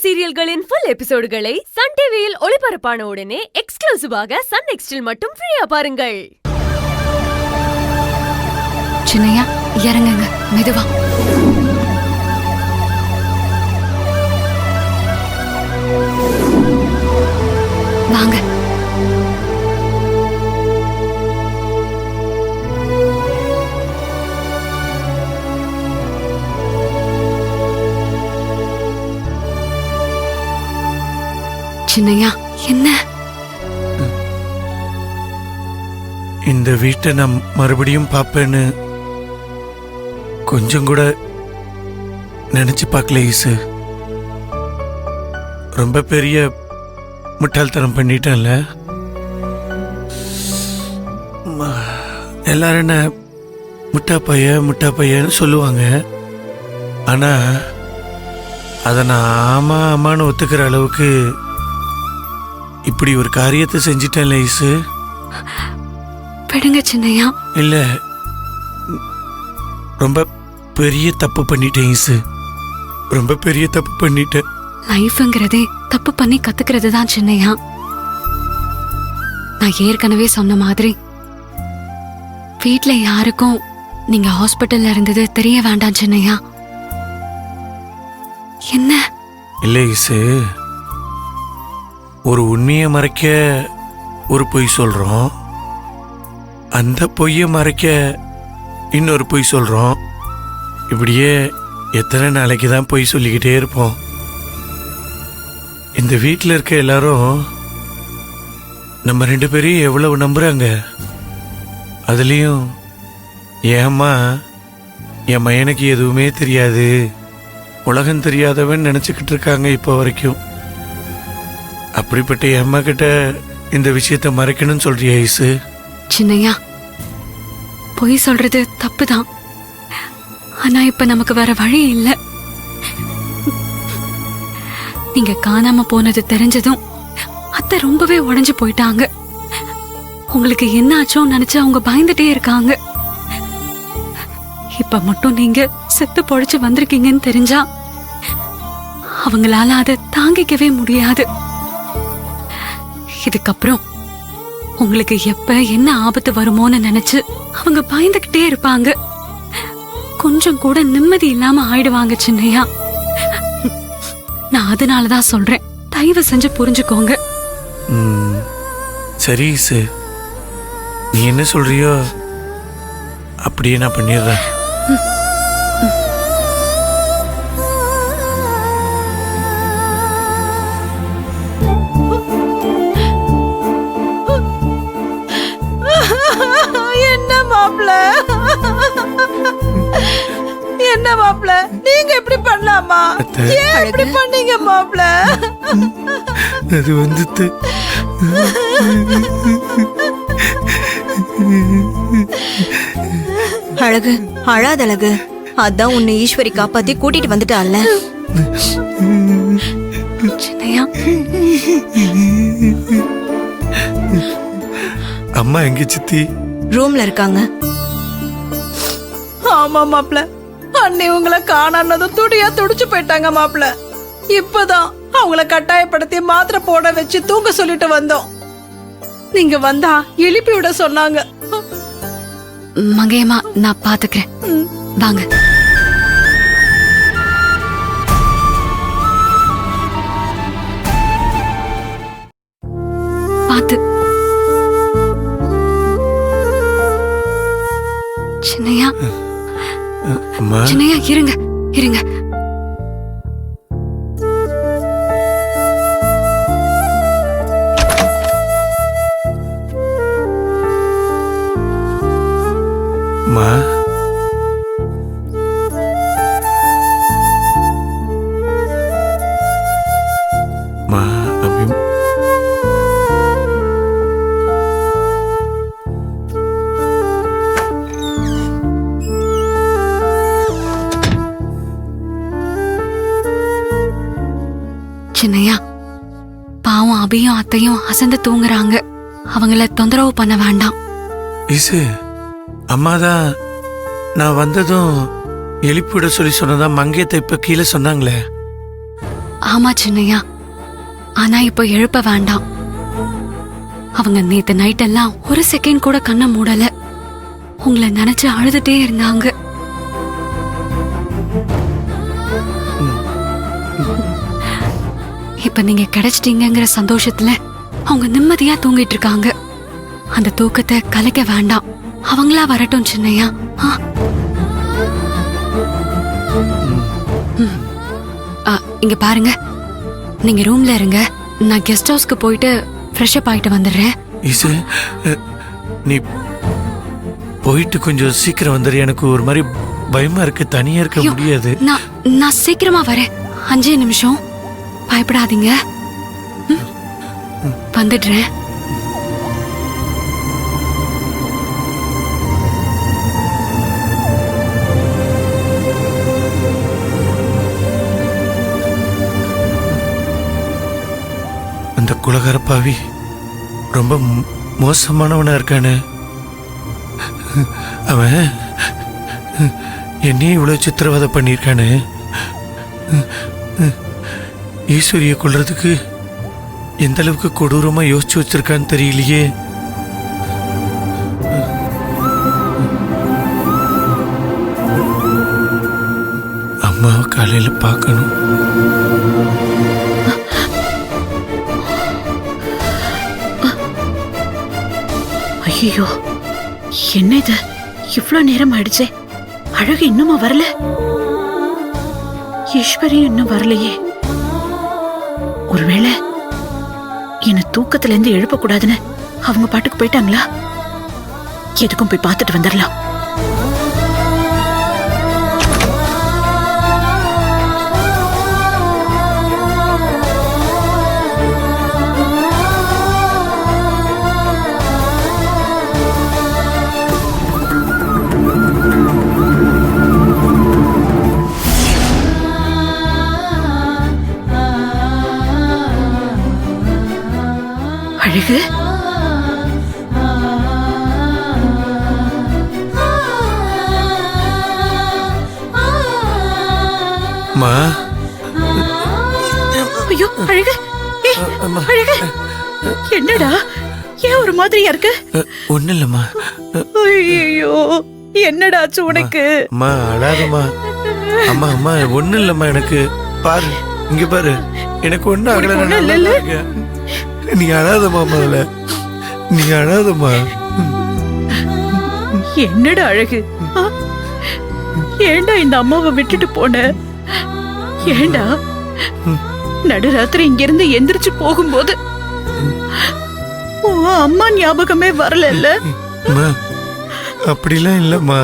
சீரியல்களின் full எபிசோடுகளை Sun டிவியில் ஒளிபரப்பான உடனே எக்ஸ்க்ளூசிவாக சன் நெக்ஸ்டில் மட்டும் ஃப்ரீயா பாருங்கள். சின்னையா இறங்குங்க, மெதுவா. வாங்க. சின்னையா, என்ன? இந்த வீட்டை நான் மறுபடியும் பார்ப்பேன்னு கொஞ்சம் கூட நினைச்சு பார்க்கல ஈசு. ரொம்ப பெரிய முட்டாள்தனம் பண்ணிட்டேன்ல. எல்லாரும் என்ன முட்டா பையன்னு சொல்லுவாங்க. ஆனா அதை நான் ஆமான்னு ஒத்துக்கிற அளவுக்கு இப்படி ஒரு காரியத்தை செஞ்சிட்டேன்ல ஈசு. விடுங்க சின்னையா. இல்ல, ரொம்ப பெரிய தப்பு பண்ணிட்டேன் ஈசு. ரொம்ப பெரிய தப்பு பண்ணிட்டேன். லைஃப்ங்கிறதே தப்பு பண்ணி கத்துக்கிறது தான் சின்னையா. நான் ஏற்கனவே சொன்ன மாதிரி வீட்ல யாருக்கும் நீங்க ஹாஸ்பிட்டல்ல இருந்தது தெரிய வேண்டாம் சின்னையா. என்ன? இல்ல ஈசு, ஒரு உண்மையை மறைக்க ஒரு பொய் சொல்றோம், அந்த பொய்யை மறைக்க இன்னொரு பொய் சொல்றோம். இப்படியே எத்தனை நாளைக்கு தான் பொய் சொல்லிக்கிட்டே இருப்போம்? இந்த வீட்டில் இருக்க எல்லாரும் நம்ம ரெண்டு பேரையும் எவ்வளவு நம்புறாங்க. அதுலேயும் ஏம்மா என் மயனுக்கு எதுவுமே தெரியாது, உலகம் தெரியாதவன் நினச்சிக்கிட்டு இருக்காங்க இப்போ வரைக்கும். அப்படிப்பட்ட என் அம்மா கிட்ட இந்த விஷயத்த மறைக்கணும்னு சொல்றியா ஐசு? சின்னையா, பொய் சொல்றது தப்புதான். ஆனா இப்ப நமக்கு வேற வழி இல்ல. நீங்க காணாம போனது தெரிஞ்சதும் அத்தை ரொம்பவே உடைஞ்சு போயிட்டாங்க. உங்களுக்கு என்ன ஆச்சோன்னு நினைச்சு அவங்க பயந்துட்டே இருக்காங்க. இப்ப மட்டும் நீங்க செத்து பொழைச்சு வந்திருக்கீங்கன்னு தெரிஞ்சா அவங்களால அதை தாங்கிக்கவே முடியாது. இதுக்கப்புறம் உங்களுக்கு எப்ப என்ன ஆபத்து வருமோன்னு நினைச்சு அவங்க பயந்துகிட்டே இருப்பாங்க. கொஞ்சம் கூட நிம்மதி இல்லாம ஆயிடுவாங்க சின்னையா. நான் அதனாலதான் சொல்றேன், தயவு செஞ்சு புரிஞ்சுக்கோங்க. சரி ஈசு, நீ என்ன சொல்றியோ அப்படியே நான் பண்ணிடுறேன். என்ன மாப்ள, நீங்க எப்படி பண்ணலாமா? ஏன் இப்படி பண்ணீங்க மாப்ள? அது வந்து அழகு, அழாத அழகு. அதான் உன்னை ஈஸ்வரி காப்பாத்தி கூட்டிட்டு வந்துட்டால. அம்மா எங்க சித்தி? ரூம்ல இருக்காங்க. ஆமா மாப்ள, அண்ணி உங்களை காணானதும் துடியா துடிச்சு போயிட்டாங்க மாப்ள. இப்பதான் அவங்கள கட்டாயப்படுத்தி மாத்திரை போட வச்சு தூங்க சொல்லிட்டு வந்தோம். நீங்க வந்தா எழுப்பி விட சொன்னாங்க. மங்கையம்மா, நான் பாத்துக்கிறேன், வாங்க. பாத்து. சின்னையா, சின்னையா, இருங்க இருங்க. மா, மா அபி, சின்னையா, பாவம் அபியும் அத்தையும் அசந்து தூங்குறாங்க. அவங்கள தொந்தரவு பண்ண வேண்டாம். ஈசு, அம்மாதான் நான் வந்ததும் எழுப்பிவிட சொல்லி சொன்னதா மங்கையத்தை இப்ப கீழே சொன்னாங்களே. ஆமா சின்னையா, ஆனா இப்ப எழுப்ப வேண்டாம். அவங்க நேத்து நைட் எல்லாம் ஒரு செகண்ட் கூட கண்ணை மூடல. உங்களை நினைச்சு அழுதுட்டே இருந்தாங்க. இப்ப நீங்க கிடைச்சிட்டீங்கிற சந்தோஷத்துல அவங்க நிம்மதியா தூங்கிட்டு இருக்காங்க. அந்த தூக்கத்தை கலைக்க வேண்டாம். அவங்களா வரட்டும் சின்னையா. இங்க பாருங்க, நீங்க ரூம்ல இருங்க. நான் கெஸ்ட் ஹவுஸ்க்கு போயிட்டு ஃப்ரெஷ் அப் ஆயிட்டு வந்துடுறேன். இசு, நீ போயிட்டு கொஞ்சம் சீக்கிரம் வந்துடு. எனக்கு ஒரு மாதிரி பயமா இருக்கு, தனியா இருக்க முடியாது. நான் சீக்கிரமா வரேன். 5 நிமிஷம், பயப்படாதீங்க. வந்துடுறேன். அந்த குலகார பாவி ரொம்ப மோசமானவனா இருக்கானே. அவன் என்னையே இவ்வளவு சித்திரவதை பண்ணியிருக்கானே. ஈஸ்வரியை கொல்றதுக்கு எந்த அளவுக்கு கொடூரமா யோசிச்சு வச்சிருக்கான்னு தெரியலையே. அம்மாவை காலையில பார்க்கணும். ஐயோ, என்ன இது? இவ்ளோ நேரம் ஆயிடுச்சே, அழகு இன்னுமா வரல? ஈஸ்வரி இன்னும் வரலையே. ஒருவேளை என்ன தூக்கத்துல இருந்து எழுப்ப கூடாதுன்னு அவங்க பாட்டுக்கு போயிட்டாங்களா? எதுக்கும் போய் பார்த்துட்டு வந்துடலாம். அழகு, மா. ஐயோ அழகு, அழகு, என்னடா ஏன் ஒரு மாதிரியா இருக்கு? ஒண்ணு இல்லம்மா. ஐயோ, என்னடாச்சு உனக்கு? அம்மா அழாதம்மா. அம்மா அம்மா ஒண்ணு இல்லம்மா. எனக்கு பாரு, இங்க பாரு, எனக்கு ஒண்ணு ஆகல. நீ அழாதம்மா, முதல்ல நீ அழாதம்மா. என்னடா அழகு, ஏண்டா இந்த அம்மாவை விட்டுட்டு போன? ஏண்டா நடுராத்திரி இங்க இருந்து எந்திரிச்சு போகும்போது அம்மா ஞாபகமே வரல? அப்படிலாம் இல்லம்மா.